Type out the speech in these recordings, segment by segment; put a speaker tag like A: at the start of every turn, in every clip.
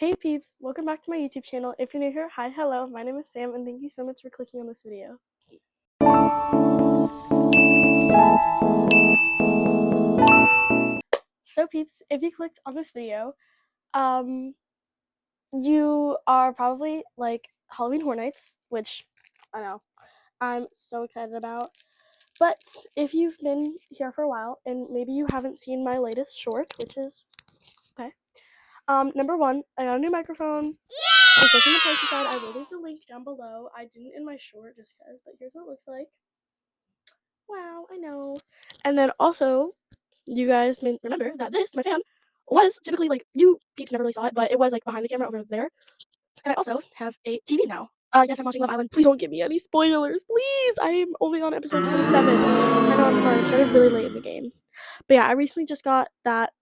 A: Hey peeps, welcome back to my YouTube channel. If you're new here, hi, hello, my name is Sam and thank you so much for clicking on this video. So peeps, if you clicked on this video, you are probably like Halloween Horror Nights, which I know I'm so excited about. But if you've been here for a while and maybe you haven't seen my latest short, which is okay. Number one, I got a new microphone. Yeah! It's in the pricey side. I will leave the link down below. I didn't in my short just because, but here's what it looks like. Wow, I know. And then also, you guys may remember that this, my fan, was typically like, you peeps never really saw it, but it was like behind the camera over there. And I also have a TV now. Yes, I'm watching Love Island. Please don't give me any spoilers, please. I am only on episode 27. I know, I'm sorry. I started really late in the game. But yeah, I recently just got that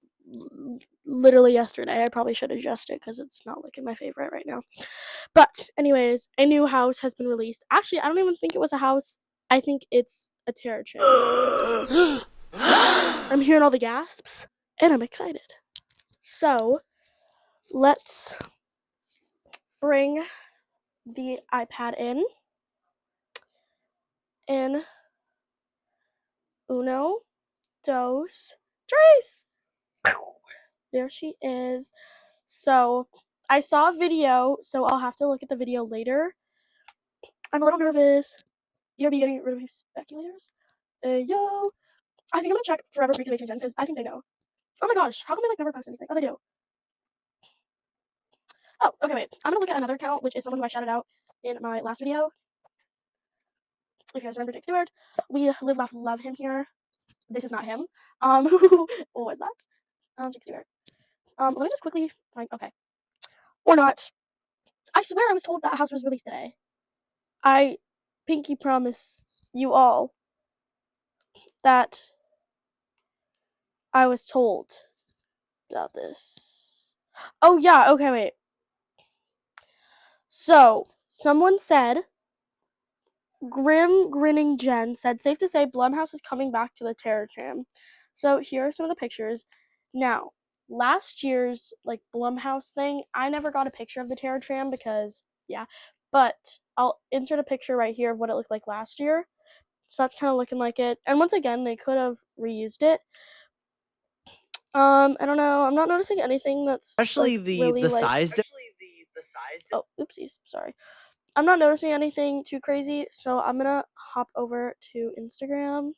A: literally yesterday. I probably should adjust it because it's not looking my favorite right now. But anyways, a new house has been released. Actually, I don't even think it was a house. I think it's a Terrir Tram. I'm hearing all the gasps, and I'm excited. So, let's bring the iPad in. In uno, dos, tres. There she is. So, I saw a video, so I'll have to look at the video later. I'm a little nervous. You'll be getting rid of these speculators. Yo. I think I'm gonna check Forever Reclamation Gen because I think they know. Oh my gosh, how come they like never post anything? Oh, they do. Oh, okay, wait. I'm gonna look at another account, which is someone who I shouted out in my last video. If you guys remember Jake Stewart, we live, laugh, love him here. This is not him. What was that? Jake Stewart. Let me just quickly find. Okay, or not. I swear I was told that house was released today. I pinky promise you all that I was told about this. Oh yeah. Okay, wait. So someone said. Grim Grinning Jen said, safe to say, Blumhouse is coming back to the Terror Tram. So here are some of the pictures. Now, last year's like Blumhouse thing, I never got a picture of the Terror Tram because, yeah. But I'll insert a picture right here of what it looked like last year. So that's kind of looking like it. And once again, they could have reused it. I don't know. I'm not noticing anything that's
B: Especially
A: like,
B: the
A: really,
B: size.
A: Oh, oopsies. Sorry. I'm not noticing anything too crazy, so I'm gonna hop over to Instagram.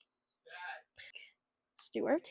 A: Stewart,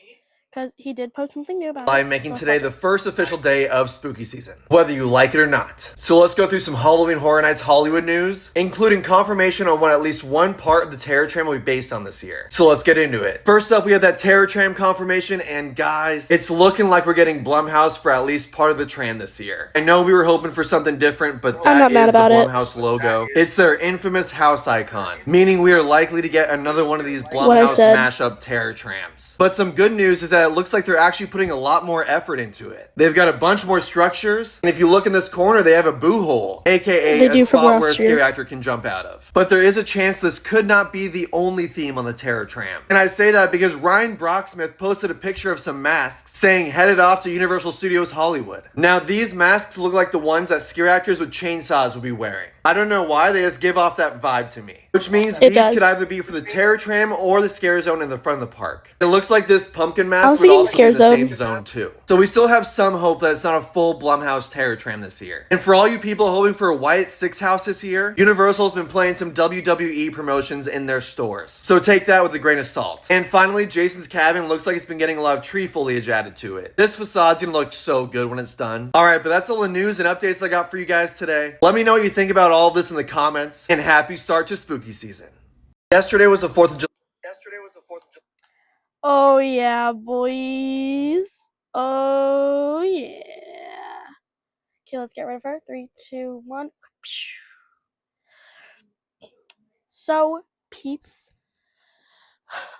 A: because he did post something new about it.
C: Making today the first official day of spooky season, whether you like it or not. So let's go through some Halloween Horror Nights Hollywood news, including confirmation on what at least one part of the Terror Tram will be based on this year. So let's get into it. First up, we have that Terror Tram confirmation, and guys, it's looking like we're getting Blumhouse for at least part of the tram this year. I know we were hoping for something different, but that is the Blumhouse logo. It's their infamous house icon, meaning we are likely to get another one of these Blumhouse mashup Terror Trams. But some good news is that it looks like they're actually putting a lot more effort into it. They've got a bunch more structures, and if you look in this corner, they have a boo hole, aka a spot where a scary actor can jump out of. But there is a chance this could not be the only theme on the Terror Tram. And I say that because Ryan Brocksmith posted a picture of some masks saying headed off to Universal Studios Hollywood. Now these masks look like the ones that scary actors with chainsaws would be wearing. I don't know why, they just give off that vibe to me. Which means these could either be for the Terror Tram or the Scare Zone in the front of the park. It looks like this pumpkin mask would also be in the same zone too. So we still have some hope that it's not a full Blumhouse Terror Tram this year. And for all you people hoping for a White Six House this year, Universal's been playing some WWE promotions in their stores. So take that with a grain of salt. And finally, Jason's cabin looks like it's been getting a lot of tree foliage added to it. This facade's gonna look so good when it's done. Alright, but that's all the news and updates I got for you guys today. Let me know what you think about all of this in the comments, and happy start to spooky season. Yesterday was the 4th of July.
A: Oh yeah, boys. Oh yeah. Okay, let's get rid of her. 3, 2, 1. So, peeps,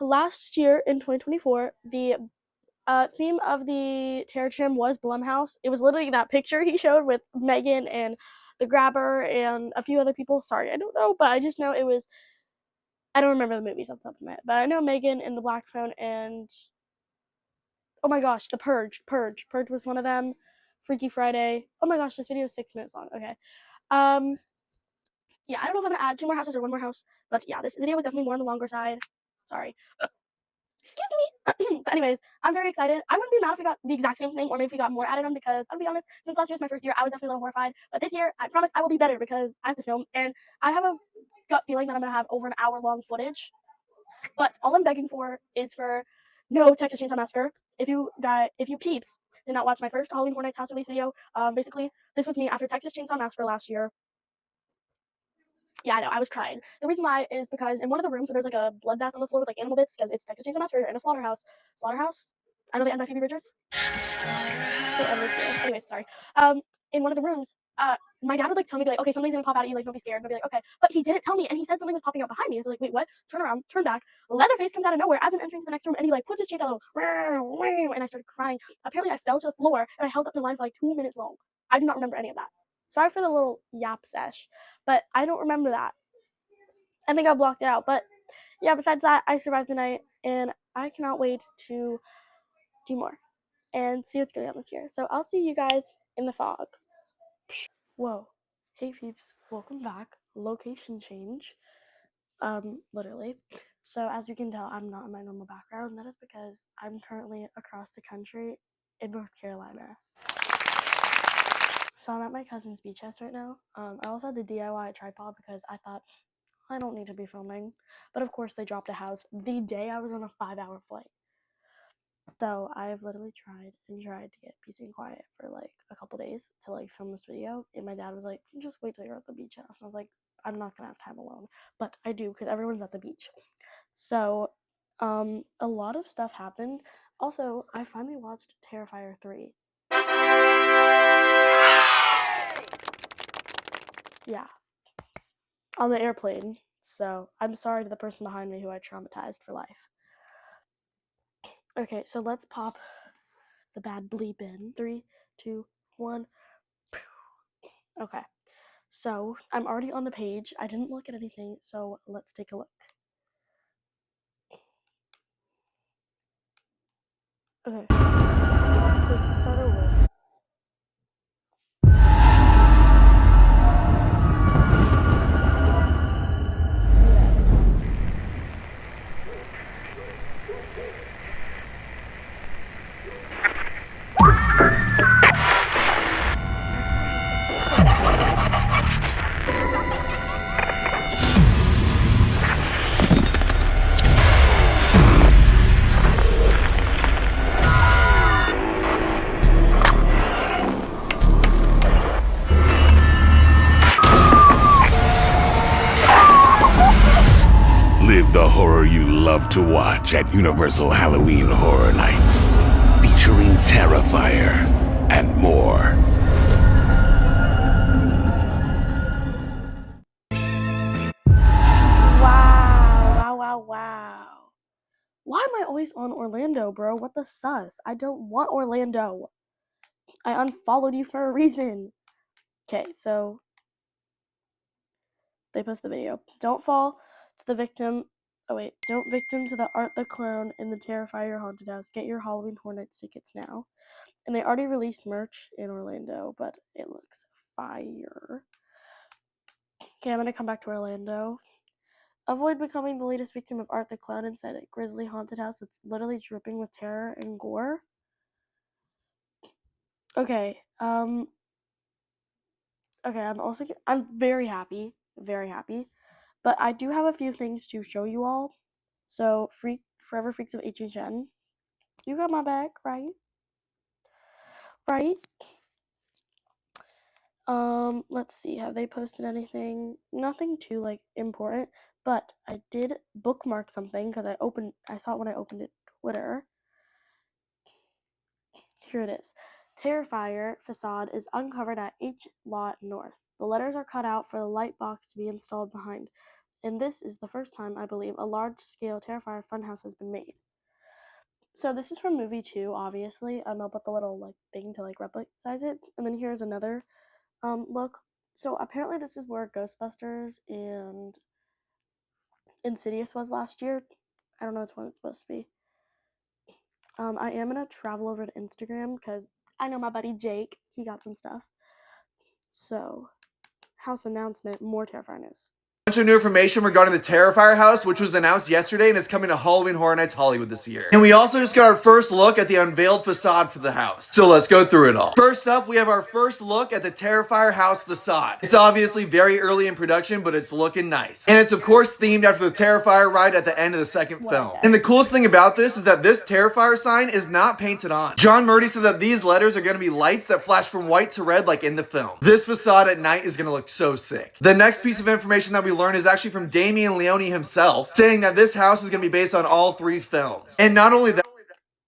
A: last year in 2024, the theme of the Terror Tram was Blumhouse. It was literally that picture he showed with Megan and the Grabber and a few other people. Sorry, I don't know, but I just know it was. I don't remember the movies off the top of my head, but I know Megan and the Black Phone and oh my gosh, the Purge was one of them. Freaky Friday. Oh my gosh, this video is 6 minutes long. Okay. Yeah, I don't know if I'm gonna add 2 more houses or 1 more house, but yeah, this video was definitely more on the longer side. Sorry. Excuse me. But anyways, I'm very excited. I wouldn't be mad if we got the exact same thing or maybe if we got more added on because I'll be honest, since last year was my first year, I was definitely a little horrified. But this year, I promise I will be better because I have to film and I have a gut feeling that I'm gonna have over an hour long footage. But all I'm begging for is for no Texas Chainsaw Massacre. If you peeps did not watch my first Halloween Horror Nights house release video, basically this was me after Texas Chainsaw Massacre last year. Yeah, I know, I was crying. The reason why is because in one of the rooms where there's like a bloodbath on the floor with like animal bits, because it's Texas Chainsaw Massacre and a slaughterhouse. Slaughterhouse? I know they end by Phoebe Bridgers. Anyways, sorry. In one of the rooms, my dad would like tell me like, okay, something's gonna pop out at you, like don't be scared. And I'd be like, okay, but he didn't tell me, and he said something was popping out behind me. And so like, wait, what? Turn around, turn back. Leatherface comes out of nowhere as I'm entering the next room, and he like puts his chains out, and I started crying. Apparently, I fell to the floor and I held up the line for like 2 minutes long. I do not remember any of that. Sorry for the little yap sesh, but I don't remember that. I think I blocked it out, but yeah. Besides that, I survived the night, and I cannot wait to do more and see what's going on this year. So I'll see you guys in the fog. Whoa. Hey peeps, welcome back. Location change. Literally. So as you can tell, I'm not in my normal background. That is because I'm currently across the country in North Carolina. So I'm at my cousin's beach house right now. I also had the DIY tripod because I thought I don't need to be filming. But of course they dropped a house the day I was on a 5-hour flight. So I've literally tried and tried to get peace and quiet for like a couple days to like film this video. And my dad was like, just wait till you're at the beach house. And I was like, I'm not gonna have time alone. But I do because everyone's at the beach. So a lot of stuff happened. Also, I finally watched Terrifier 3. Yeah. On the airplane. So I'm sorry to the person behind me who I traumatized for life. Okay, so let's pop the bad bleep in. 3, 2, 1. Okay. So I'm already on the page. I didn't look at anything, so let's take a look. Okay. Wait, start over.
B: Live the horror you love to watch at Universal Halloween Horror Nights, featuring Terrifier and more.
A: Wow. Why am I always on Orlando, bro? What the sus? I don't want Orlando. I unfollowed you for a reason. Okay, so they post the video. Don't fall to the victim. Oh wait, don't victim to the Art the Clown in the Terrifier haunted house. Get your Halloween Horror Nights tickets now. And they already released merch in Orlando, but it looks fire. Okay, I'm gonna come back to Orlando. Avoid becoming the latest victim of Art the Clown inside a grisly haunted house that's literally dripping with terror and gore. Okay, I'm very happy, but I do have a few things to show you all. So, Forever Freaks of HHN, you got my back, right? Right? Let's see, have they posted anything? Nothing too, like, important, but I did bookmark something because I saw it when I opened it Twitter. Here it is. Terrifier facade is uncovered at H Lot North. The letters are cut out for the light box to be installed behind. And this is the first time, I believe, a large-scale Terrifier funhouse has been made. So this is from movie 2, obviously. I'll put the little like thing to like replicate it. And then here's another look. So apparently this is where Ghostbusters and Insidious was last year. I don't know which one it's supposed to be. I am gonna travel over to Instagram because I know my buddy Jake, he got some stuff. So, house announcement, more Terrifier news.
C: Bunch of new information regarding the Terrifier house, which was announced yesterday and is coming to Halloween Horror Nights Hollywood this year. And we also just got our first look at the unveiled facade for the house. So let's go through it all. First up, we have our first look at the Terrifier house facade. It's obviously very early in production, but it's looking nice. And it's of course themed after the Terrifier ride at the end of the second film. And the coolest thing about this is that this Terrifier sign is not painted on. John Murdy said that these letters are going to be lights that flash from white to red like in the film. This facade at night is going to look so sick. The next piece of information that we learned is actually from Damien Leone himself, saying that this house is going to be based on all 3 films. And not only that,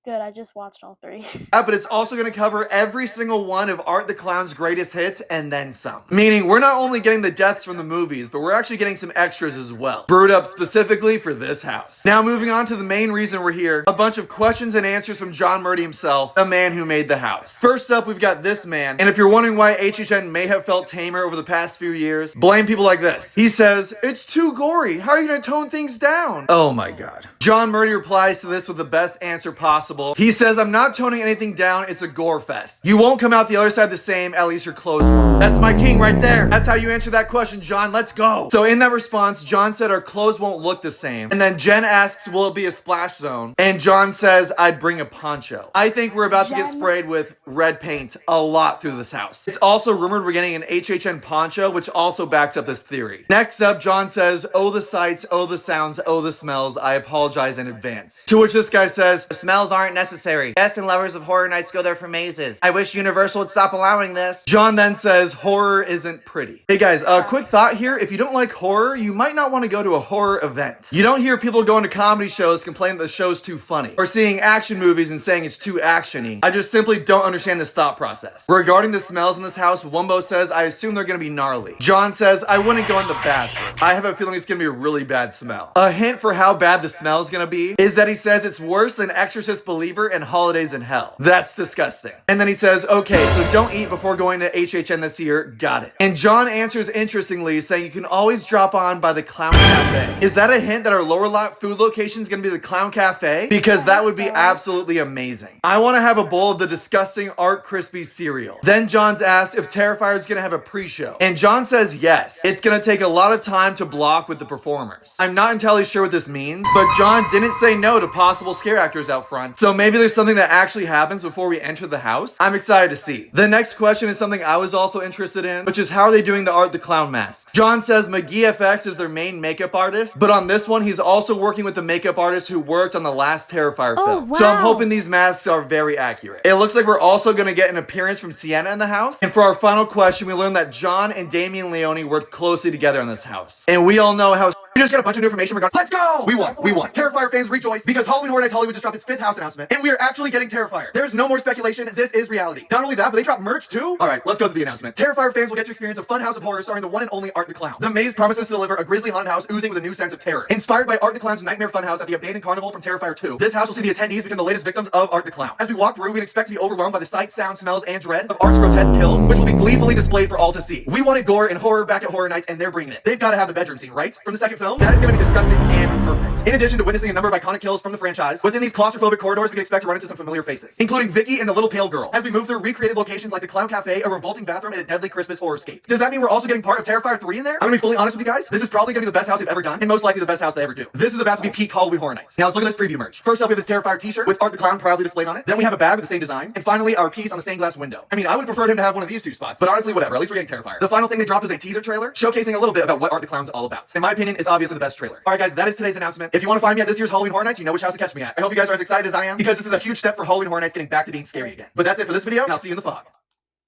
A: Good, I just watched all 3.
C: but it's also going to cover every single one of Art the Clown's greatest hits and then some. Meaning we're not only getting the deaths from the movies, but we're actually getting some extras as well, brewed up specifically for this house. Now moving on to the main reason we're here, a bunch of questions and answers from John Murdy himself, the man who made the house. First up, we've got this man, and if you're wondering why HHN may have felt tamer over the past few years, blame people like this. He says, "It's too gory. How are you going to tone things down?" Oh my god. John Murdy replies to this with the best answer possible. He says, "I'm not toning anything down, it's a gore fest. You won't come out the other side the same, at least your clothes won't." That's my king right there. That's how you answer that question, John. Let's go. So in that response, John said our clothes won't look the same. And then Jen asks, will it be a splash zone? And John says, I'd bring a poncho. I think we're about to get sprayed with red paint a lot through this house. It's also rumored we're getting an HHN poncho, which also backs up this theory. Next up, John says, "Oh the sights, oh the sounds, oh the smells, I apologize in advance." To which this guy says,
D: "The smells aren't necessary. Guests and lovers of horror nights go there for mazes. I wish Universal would stop allowing this."
C: John then says, "Horror isn't pretty." Hey guys, quick thought here. If you don't like horror, you might not want to go to a horror event. You don't hear people going to comedy shows complaining that the show's too funny, or seeing action movies and saying it's too actiony. I just simply don't understand this thought process. Regarding the smells in this house, Wumbo says, "I assume they're gonna be gnarly." John says, "I wouldn't go in the bathroom. I have a feeling it's gonna be a really bad smell." A hint for how bad the smell is gonna be is that he says it's worse than Exorcist Believer and Holidays in Hell. That's disgusting. And then he says, "Okay, so don't eat before going to HHN this year. Got it." And John answers interestingly, saying you can always drop on by the Clown Cafe. Is that a hint that our lower lot food location is gonna be the Clown Cafe? Because that would be absolutely amazing. I want to have a bowl of the disgusting Art Crispy cereal. Then John's asked if Terrifier is gonna have a pre-show. And John says yes. It's gonna take a lot of time to block with the performers. I'm not entirely sure what this means, but John didn't say no to possible scare actors out front. So maybe there's something that actually happens before we enter the house. I'm excited to see. The next question is something I was also interested in, which is how are they doing the Art the Clown masks? John says McGee FX is their main makeup artist, but on this one, he's also working with the makeup artist who worked on the last Terrifier film.
A: Wow.
C: So I'm hoping these masks are very accurate. It looks like we're also gonna get an appearance from Sienna in the house. And for our final question, we learned that John and Damien Leone worked closely together on this house. And we all know how we just got a bunch of new information regarding. Let's go! We won. Terrifier fans rejoice because Halloween Horror Nights Hollywood just dropped its 5th house announcement, and we are actually getting Terrifier. There's no more speculation. This is reality. Not only that, but they dropped merch too. All right, let's go through the announcement. Terrifier fans will get to experience a fun house of horror starring the one and only Art the Clown. The maze promises to deliver a grisly haunted house oozing with a new sense of terror. Inspired by Art the Clown's nightmare funhouse at the abandoned carnival from Terrifier 2, this house will see the attendees become the latest victims of Art the Clown. As we walk through, we can expect to be overwhelmed by the sight, sound, smells, and dread of Art's grotesque kills, which will be gleefully displayed for all to see. We wanted gore and horror back at Horror Nights, and they're bringing it. They've got to have the bedroom scene, right? From the second film? That is going to be disgusting and perfect. In addition to witnessing a number of iconic kills from the franchise, within these claustrophobic corridors, we can expect to run into some familiar faces, including Vicky and the little pale girl, as we move through recreated locations like the Clown Cafe, a revolting bathroom, and a deadly Christmas horrorscape. Does that mean we're also getting part of Terrifier 3 in there? I'm gonna be fully honest with you guys, this is probably gonna be the best house they've ever done, and most likely the best house they ever do. This is about to be peak Halloween Horror Nights. Now let's look at this preview merch. First up, we have this Terrifier t-shirt with Art the Clown proudly displayed on it. Then we have a bag with the same design, and finally our piece on the stained glass window. I mean, I would have preferred him to have one of these 2 spots, but honestly, whatever, at least we're getting Terrifier. The final thing they dropped was a teaser trailer, showcasing a little bit about what Art the Clown's all about. In my opinion, it's obviously the best trailer. Alright guys, that is today's announcement. If you want to find me at this year's Halloween Horror Nights, you know which house to catch me at. I hope you guys are as excited as I am, because this is a huge step for Halloween Horror Nights getting back to being scary again. But that's it for this video, and I'll see you in the fog.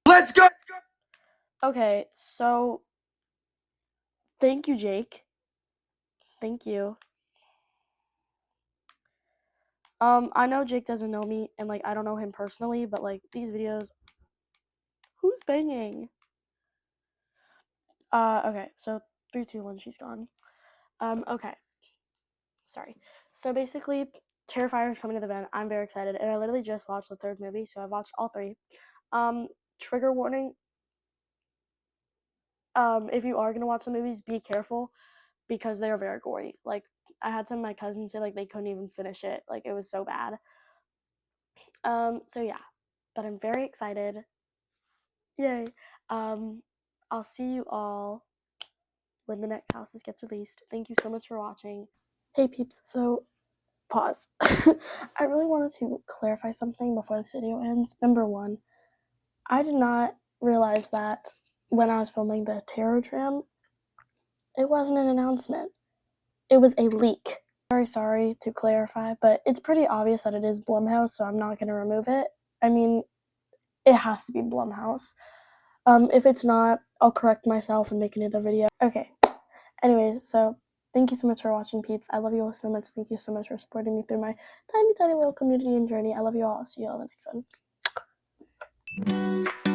C: Let's go!
A: Okay, so thank you, Jake. Thank you. I know Jake doesn't know me, and like I don't know him personally, but like these videos, who's banging? Okay, so 3, 2, 1, she's gone. Okay. Sorry. So basically, Terrifier is coming to the event. I'm very excited, and I literally just watched the 3rd movie, so I've watched all 3. Trigger warning. If you are gonna watch the movies, be careful because they are very gory. Like I had some of my cousins say like they couldn't even finish it. Like it was so bad. So yeah. but I'm very excited. Yay. I'll see you all when the next houses gets released. Thank you so much for watching. Hey peeps, so pause. I really wanted to clarify something before this video ends. Number one, I did not realize that when I was filming the Terror Tram, it wasn't an announcement. It was a leak. Very sorry to clarify, but it's pretty obvious that it is Blumhouse, so I'm not going to remove it. I mean, it has to be Blumhouse. If it's not, I'll correct myself and make another video. Okay. Anyways, so thank you so much for watching, peeps. I love you all so much. Thank you so much for supporting me through my tiny, tiny little community and journey. I love you all. I'll see you all in the next one.